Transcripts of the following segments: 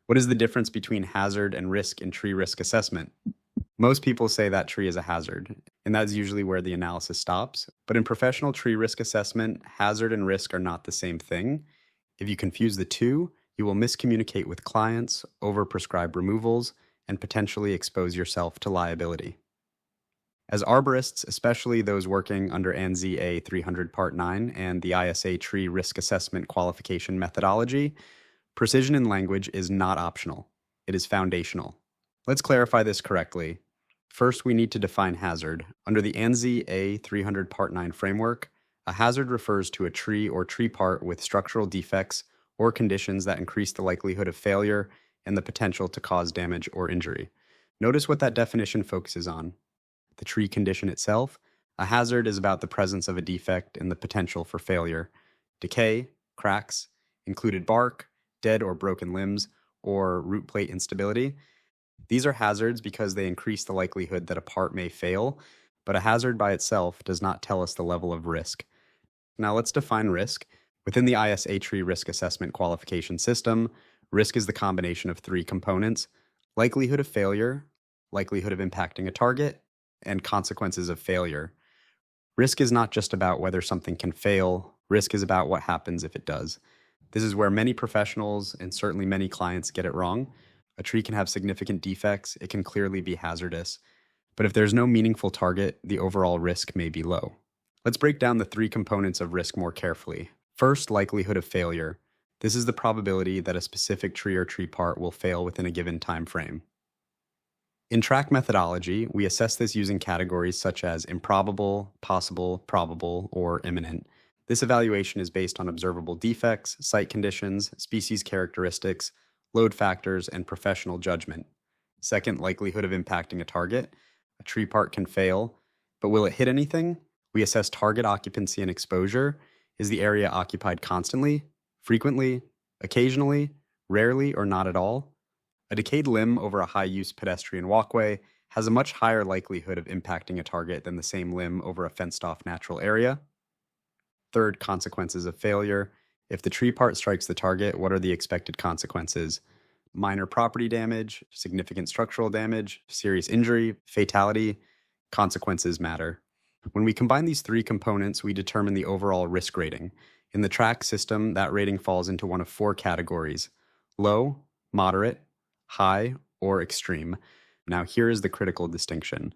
What is the difference between hazard and risk in tree risk assessment? Most people say that tree is a hazard, and that's usually where the analysis stops. But in professional tree risk assessment, hazard and risk are not the same thing. If you confuse the two, you will miscommunicate with clients, overprescribe removals, and potentially expose yourself to liability. As arborists, especially those working under ANSI A300 Part 9 and the ISA Tree Risk Assessment Qualification Methodology, precision in language is not optional. It is foundational. Let's clarify this correctly. First, we need to define hazard. Under the ANSI A300 Part 9 framework, a hazard refers to a tree or tree part with structural defects or conditions that increase the likelihood of failure and the potential to cause damage or injury. Notice what that definition focuses on. The tree condition itself. A hazard is about the presence of a defect and the potential for failure. Decay, cracks, included bark, dead or broken limbs, or root plate instability. These are hazards because they increase the likelihood that a part may fail, but a hazard by itself does not tell us the level of risk. Now let's define risk. Within the ISA Tree Risk Assessment Qualification System, risk is the combination of three components: likelihood of failure, likelihood of impacting a target, and consequences of failure. Risk is not just about whether something can fail. Risk is about what happens if it does. This is where many professionals and certainly many clients get it wrong. A tree can have significant defects. It can clearly be hazardous. But if there's no meaningful target, the overall risk may be low. Let's break down the three components of risk more carefully. First, likelihood of failure. This is the probability that a specific tree or tree part will fail within a given time frame. In TRAQ methodology, we assess this using categories such as improbable, possible, probable, or imminent. This evaluation is based on observable defects, site conditions, species characteristics, load factors, and professional judgment. Second, likelihood of impacting a target. A tree part can fail, but will it hit anything? We assess target occupancy and exposure. Is the area occupied constantly, frequently, occasionally, rarely, or not at all? A decayed limb over a high-use pedestrian walkway has a much higher likelihood of impacting a target than the same limb over a fenced-off natural area. Third, consequences of failure. If the tree part strikes the target, what are the expected consequences? Minor property damage, significant structural damage, serious injury, fatality. Consequences matter. When we combine these three components, we determine the overall risk rating. In the TRAQ system, that rating falls into one of four categories: low, moderate, high, or extreme. Now here is the critical distinction.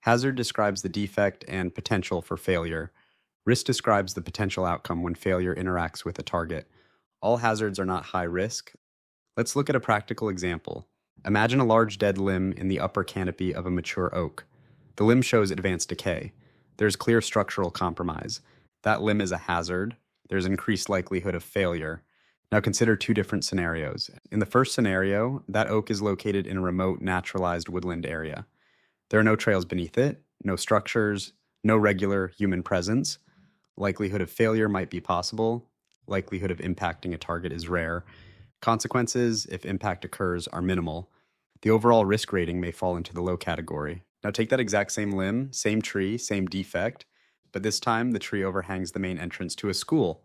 Hazard describes the defect and potential for failure. Risk describes the potential outcome when failure interacts with a target. All hazards are not high risk. Let's look at a practical example. Imagine a large dead limb in the upper canopy of a mature oak. The limb shows advanced decay. There's clear structural compromise. That limb is a hazard. There's increased likelihood of failure. Now consider two different scenarios. In the first scenario, that oak is located in a remote, naturalized woodland area. There are no trails beneath it, no structures, no regular human presence. Likelihood of failure might be possible. Likelihood of impacting a target is rare. Consequences, if impact occurs, are minimal. The overall risk rating may fall into the low category. Now take that exact same limb, same tree, same defect, but this time the tree overhangs the main entrance to a school.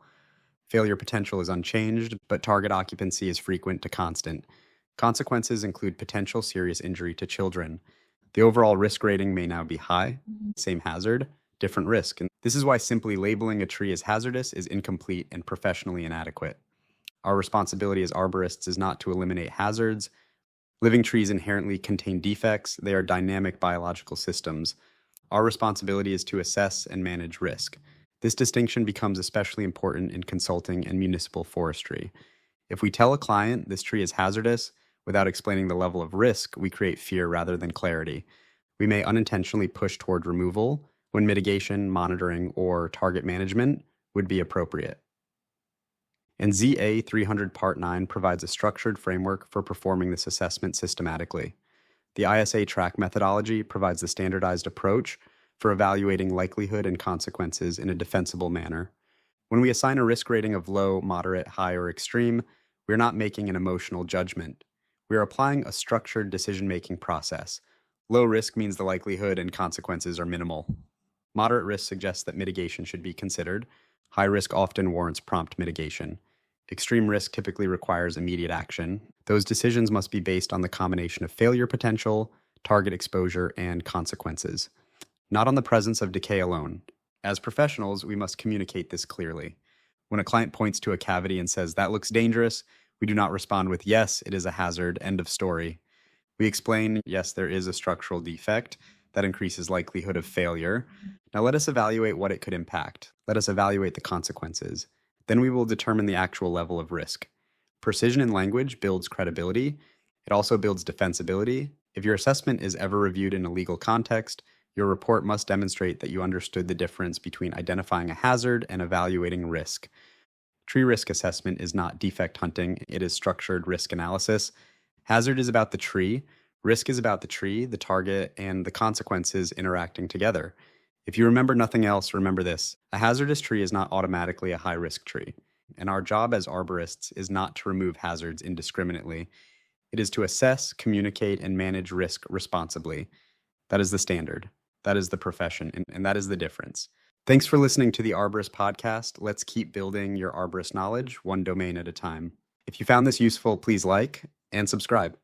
Failure potential is unchanged, but target occupancy is frequent to constant. Consequences include potential serious injury to children. The overall risk rating may now be high, same hazard, different risk. And this is why simply labeling a tree as hazardous is incomplete and professionally inadequate. Our responsibility as arborists is not to eliminate hazards. Living trees inherently contain defects. They are dynamic biological systems. Our responsibility is to assess and manage risk. This distinction becomes especially important in consulting and municipal forestry. If we tell a client this tree is hazardous without explaining the level of risk, we create fear rather than clarity. We may unintentionally push toward removal when mitigation, monitoring, or target management would be appropriate. And ANSI A300 Part 9 provides a structured framework for performing this assessment systematically. The ISA TRAQ methodology provides the standardized approach for evaluating likelihood and consequences in a defensible manner. When we assign a risk rating of low, moderate, high, or extreme, we're not making an emotional judgment. We are applying a structured decision-making process. Low risk means the likelihood and consequences are minimal. Moderate risk suggests that mitigation should be considered. High risk often warrants prompt mitigation. Extreme risk typically requires immediate action. Those decisions must be based on the combination of failure potential, target exposure, and consequences, not on the presence of decay alone. As professionals, we must communicate this clearly. When a client points to a cavity and says, "That looks dangerous," we do not respond with, "Yes, it is a hazard, end of story." We explain, "Yes, there is a structural defect that increases likelihood of failure. Now let us evaluate what it could impact. Let us evaluate the consequences. Then we will determine the actual level of risk." Precision in language builds credibility. It also builds defensibility. If your assessment is ever reviewed in a legal context, your report must demonstrate that you understood the difference between identifying a hazard and evaluating risk. Tree risk assessment is not defect hunting, it is structured risk analysis. Hazard is about the tree, risk is about the tree, the target, and the consequences interacting together. If you remember nothing else, remember this: a hazardous tree is not automatically a high-risk tree, and our job as arborists is not to remove hazards indiscriminately. It is to assess, communicate, and manage risk responsibly. That is the standard. That is the profession, and that is the difference. Thanks for listening to the Arborist Podcast. Let's keep building your arborist knowledge one domain at a time. If you found this useful, please like and subscribe.